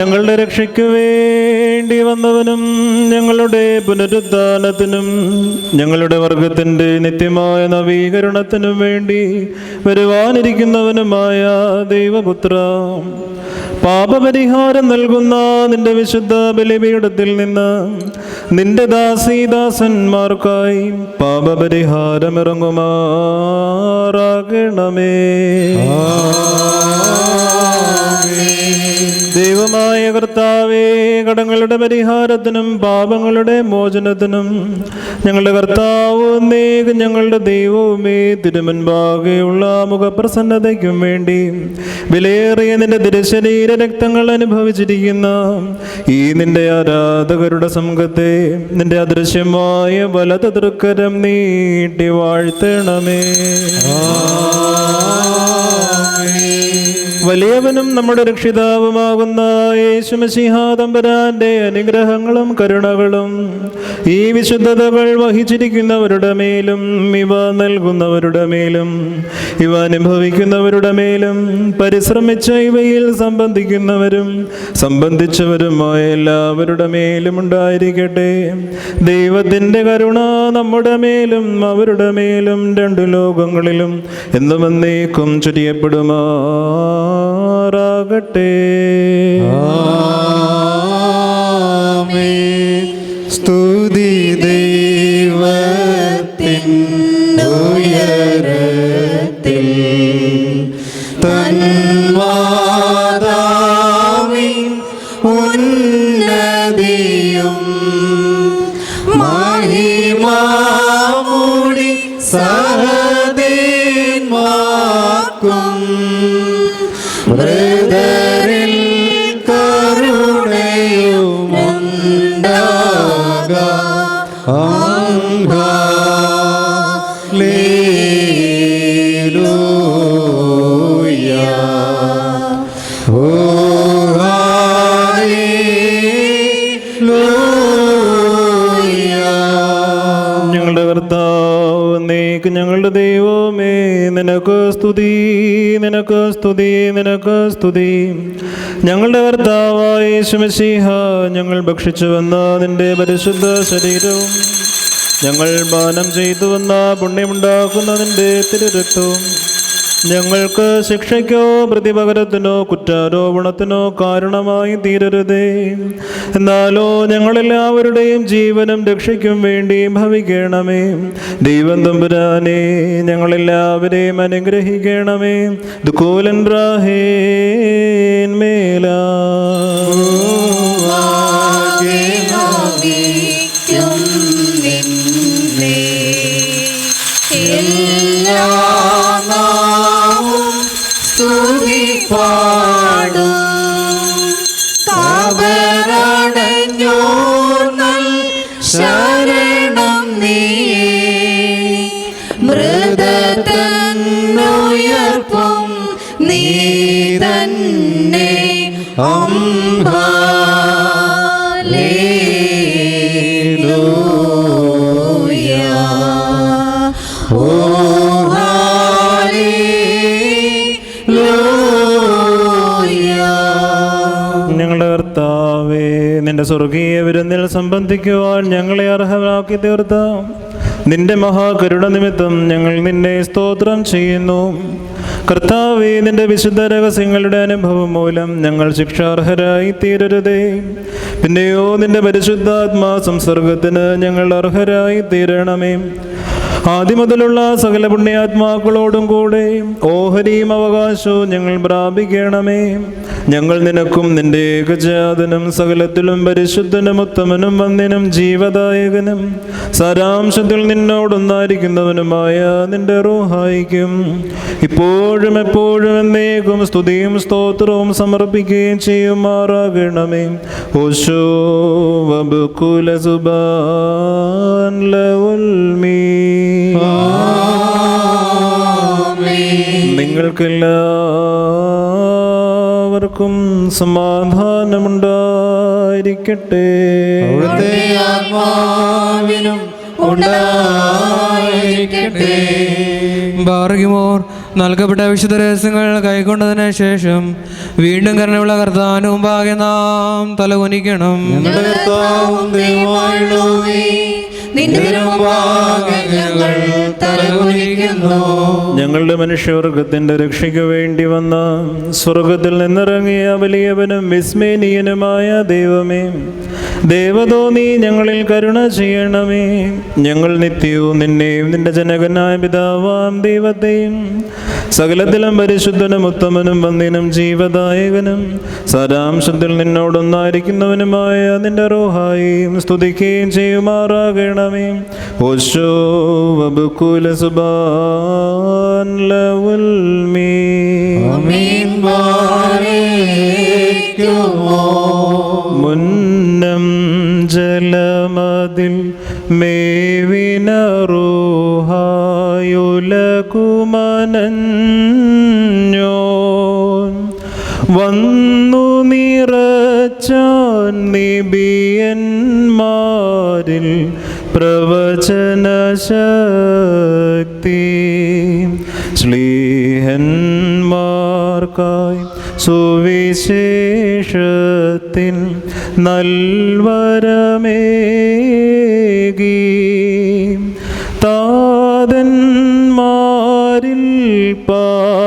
ഞങ്ങളുടെ രക്ഷയ്ക്ക് വേണ്ടി വന്നവനും ഞങ്ങളുടെ പുനരുദ്ധാനത്തിനും ഞങ്ങളുടെ വർഗത്തിൻ്റെ നിത്യമായ നവീകരണത്തിനും വേണ്ടി വരുവാനിരിക്കുന്നവനുമായ ദൈവപുത്ര, പാപപരിഹാരം നൽകുന്ന നിന്റെ വിശുദ്ധ ബലിപീഠത്തിൽ നിന്ന് നിന്റെ ദാസീദാസന്മാർക്കായി പാപപരിഹാരം ഇറങ്ങുമാറാകണമേ. ദൈവമായ കർത്താവേ, കടങ്ങളുടെ പരിഹാരത്തിനും പാപങ്ങളുടെ മോചനത്തിനും ഞങ്ങളുടെ കർത്താവ് നീക്ക് ഞങ്ങളുടെ ദൈവവുമേ, തിരുമുൻപാകെയുള്ള മുഖപ്രസന്നതയ്ക്കും വേണ്ടി വിലയേറിയ നിന്റെ തിരുശരീര രക്തങ്ങൾ അനുഭവിച്ചിരിക്കുന്ന ഈ നിന്റെ ആരാധകരുടെ സംഘത്തെ നിന്റെ അദൃശ്യമായ വലത് തൃക്കരം നീട്ടി വാഴ്ത്തണമേ. വലിയവനും നമ്മുടെ രക്ഷിതാവുമാകുന്ന യേശുമശിഹാ തമ്പുരാന്റെ അനുഗ്രഹങ്ങളും കരുണകളും ഈ വിശുദ്ധതകൾ വഹിച്ചിരിക്കുന്നവരുടെ മേലും ഇവ നൽകുന്നവരുടെ മേലും ഇവ അനുഭവിക്കുന്നവരുടെ മേലും പരിശ്രമിച്ച ഇവയിൽ സംബന്ധിക്കുന്നവരും സംബന്ധിച്ചവരുമായ എല്ലാവരുടെ മേലും ഉണ്ടായിരിക്കട്ടെ. ദൈവത്തിൻ്റെ കരുണ നമ്മുടെ മേലും അവരുടെ മേലും രണ്ടു ലോകങ്ങളിലും എന്നും എന്നേക്കും ചൊരിയപ്പെടുമാറാകട്ടെ. സ്തുതി ദൈവത്തിൻ ഉയരത്തിൽ, തന്മാതാവിൻ ഉന്നതിയും മഹിമാമൂടി സഹദേന്മാർക്കും മൃതരിൽ കരുണയുമുണ്ടാക. ഹല്ലേലൂയ. ഓ ഹല്ലേലൂയ. ഞങ്ങളുടെ കർത്താവ് നീക്ക് ഞങ്ങളുടെ ദൈവമേ, നിനക്ക് സ്തുതി, നിനക്ക് സ്തുതി, നിനക്ക് സ്തുതി. ഞങ്ങളുടെ കർത്താവായ യേശുമശിഹാ, ഞങ്ങൾ ഭക്ഷിച്ചു വന്ന നിന്റെ പരിശുദ്ധ ശരീരവും ഞങ്ങൾ പാനം ചെയ്തു വന്ന പുണ്യമുണ്ടാക്കുന്ന നിന്റെ തിരുരക്തവും ഞങ്ങൾക്ക് ശിക്ഷയ്ക്കോ പ്രതിപകരത്തിനോ കുറ്റാരോപണത്തിനോ കാരണമായി തീരരുതേ. എന്നാലോ ഞങ്ങളെല്ലാവരുടെയും ജീവനും രക്ഷയ്ക്കും വേണ്ടി ഭവിക്കണമേ. ദൈവം തമ്പുരാനെ, ഞങ്ങളെല്ലാവരെയും അനുഗ്രഹിക്കണമേ. ദുഃഖോലൻ ബ്രാഹേൻ മേലാ പാടും കാവറടഞ്ഞോർന്നൽ ശരണം നീയേ. മൃതതന്നുയർപ്പും നീ തന്നെ. ഹല്ലേലൂയ. ഓ ഞങ്ങളുടെ കർത്താവേ, നിന്റെ സ്വർഗീയ വിരുന്നിൽ സംബന്ധിക്കുവാൻ ഞങ്ങളെ അർഹരാക്കി തീർത്ത നിന്റെ മഹാകരുണ നിമിത്തം ഞങ്ങൾ നിന്നെ സ്തോത്രം ചെയ്യുന്നു. കർത്താവേ, നിന്റെ വിശുദ്ധ രഹസ്യങ്ങളുടെ അനുഭവം മൂലം ഞങ്ങൾ ശിക്ഷാർഹരായി തീരരുതേ. പിന്നെയോ നിന്റെ പരിശുദ്ധാത്മാ സംസർഗത്തിന് ഞങ്ങൾ അർഹരായി തീരണമേ. ആദ്യമുതലുള്ള സകല പുണ്യാത്മാക്കളോടും കൂടെ ഓഹരിയും അവകാശവും ഞങ്ങൾ പ്രാപിക്കണമേ. ഞങ്ങൾ നിനക്കും നിന്റെ ഏകജാതനും സകലത്തിലും പരിശുദ്ധനും ഉത്തമനും വന്യനും ജീവദായകനും സാരാംശത്തിൽ നിന്നോടൊന്നായിരിക്കുന്നവനുമായ നിന്റെ റൂഹായിക്കും ഇപ്പോഴും എപ്പോഴും എന്നേക്കും സ്തുതിയും സ്തോത്രവും സമർപ്പിക്കുകയും ചെയ്യുമാറാകണമേ. ഓശോ വബുകുല സുബാൻ ലഉൽമീ. നിങ്ങൾക്കെല്ലാവർക്കും സമാധാനമുണ്ടായിരിക്കട്ടെ. അവിടുത്തെ ആത്മാവിനും ഉണ്ടായിരിക്കട്ടെ. ബാറകിമോർ നൽകപ്പെട്ട വിശുദ്ധ രഹസ്യങ്ങൾ കൈക്കൊണ്ടതിന് ശേഷം വീണ്ടും കരുണയുള്ള കർത്താവിന് മുമ്പാകെ നാം തലകുനിക്കണം. ഞങ്ങളുടെ കർത്താവും ദൈവമായുള്ളവേ, നിന്റെ മുമ്പാകെ ഞങ്ങൾ തലകുനിക്കുന്നു. ഞങ്ങളുടെ മനുഷ്യവർഗത്തിന്റെ രക്ഷയ്ക്ക് വേണ്ടി വന്ന സ്വർഗത്തിൽ നിന്നിറങ്ങിയ വലിയവനും വിസ്മയനീയനുമായ ദൈവമേ, ദേവതോന്നി ഞങ്ങളിൽ കരുണ ചെയ്യണമേ. ഞങ്ങൾ നിത്യവും നിന്നെയും നിന്റെ ജനകനായ പിതാവാം ദൈവത്തെയും സകലത്തിലും പരിശുദ്ധനും ഉത്തമനും വന്ദിനും ജീവദായകനും സാരാംശത്തിൽ നിന്നോടൊന്നായിരിക്കുന്നവനുമായ നിന്റെ റൂഹായും സ്തുതിക്കുകയും ചെയ്യുമാറാകണമേ. ഓശോ വബുക്കുല സുബാൻ ലവുൽ ആമീൻ വാരേക്കുമോ. മുന്നം ജലമതിൽ മേവിന റൂഹായുലകുമനഞ്ഞോ വന്നു നിറച്ചാൻ നിബിയന്മാരിൽ പ്രവചനശക്തി. ശ്ലീഹന്മാർക്കായി സുവിശേഷത്തിൻ നൽവരമേകി താതന്മാരിൽ പാർത്തുപദേശ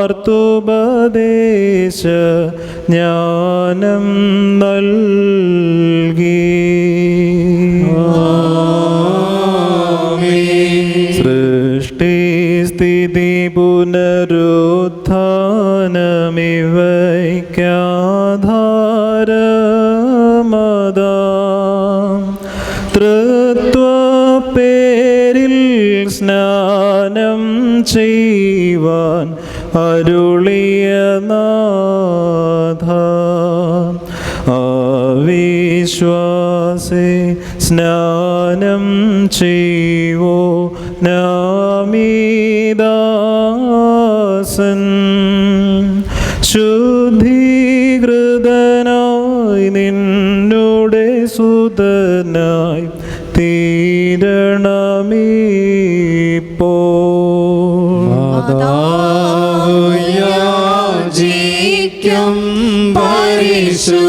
ജ്ഞാനം നൽകി. സൃഷ്ടി സ്ഥിതി പുനരുത്ഥാനമിവയ്ക്കാധാരമതാം തൃത്വപേരിൽ സ്നാനം ചെയ്യുവാൻ അരുളിയ നാഥ. അവിശ്വാസേ സ്നാനം ചെയ്യുവോ നാമീദാസൻ ശുദ്ധീകൃതനായി നിന്നോടെ സുതനായി തീരണമീപ്പോൾ. യാചിക്കും പരിശുദ്ധന്മാരും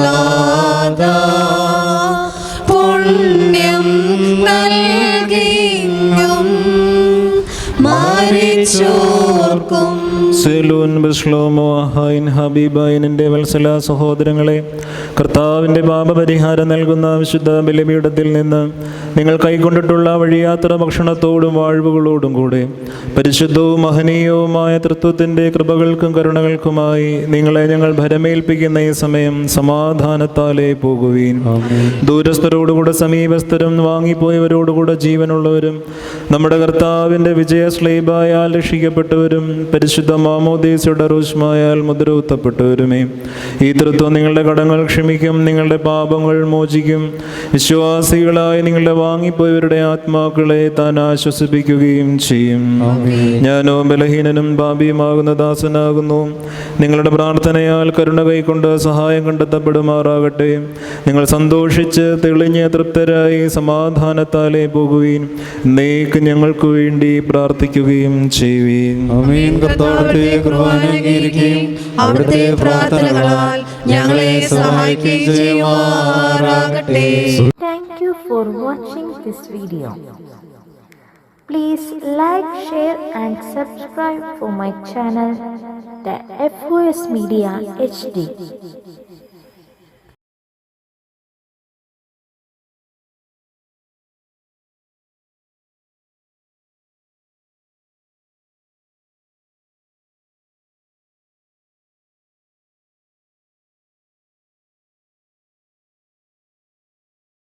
നാഥാ, പുണ്യം നൽകിയും മരിച്ചോർക്കും. സെലൂൻ ബിസ്ലോമോ ഹൈൻ ഹബീബൈനിൻ്റെ വത്സല സഹോദരങ്ങളെ, കർത്താവിൻ്റെ പാപപരിഹാരം നൽകുന്ന വിശുദ്ധ ബലിപീഠത്തിൽ നിന്ന് നിങ്ങൾ കൈക്കൊണ്ടിട്ടുള്ള വഴിയാത്ര ഭക്ഷണത്തോടും വാഴ്വുകളോടും കൂടെ പരിശുദ്ധവും മഹനീയവുമായ തൃത്വത്തിൻ്റെ കൃപകൾക്കും കരുണകൾക്കുമായി നിങ്ങളെ ഞങ്ങൾ ഭരമേൽപ്പിക്കുന്ന ഈ സമയം സമാധാനത്താലേ പോകുവീൻ. ദൂരസ്ഥരോടുകൂടെ സമീപസ്ഥരും വാങ്ങിപ്പോയവരോടുകൂടെ ജീവനുള്ളവരും നമ്മുടെ കർത്താവിൻ്റെ വിജയശ്ലീബായാൽ രക്ഷിക്കപ്പെട്ടവരും പരിശുദ്ധ മാമോദീസയുടെ റൂഷ്മായാൽ മുദ്രകുത്തപ്പെട്ടവരുമേ, ഈ തൃത്വം നിങ്ങളുടെ കടങ്ങൾ ക്ഷമിക്കും, നിങ്ങളുടെ പാപങ്ങൾ മോചിക്കും. വിശ്വാസികളായി നിങ്ങളുടെ വാങ്ങിപ്പോയവരുടെ ആത്മാക്കളെ താൻ ആശ്വസിപ്പിക്കുകയും ചെയ്യും. ഞാനോ ബലഹീനനും പാപിയുമാകുന്ന ദാസനാകുന്നു. നിങ്ങളുടെ പ്രാർത്ഥനയാൽ കരുണ കൈക്കൊണ്ട് സഹായം കണ്ടെത്തപ്പെടുമാറാകട്ടെ. നിങ്ങൾ സന്തോഷിച്ച് തെളിഞ്ഞ് തൃപ്തരായി സമാധാനത്താലേ പോകുകയും നീക്ക് ഞങ്ങൾക്ക് വേണ്ടി പ്രാർത്ഥിക്കുകയും ചെയ്യുവീൻ. അവിടുത്തെ പ്രാർത്ഥനകളാൽ ഞങ്ങളെ സഹായിക്കുകയും ചെയ്യുമാറാകട്ടെ. Thank you for watching this video. Please like, share and subscribe for my channel, the FOS Media HD.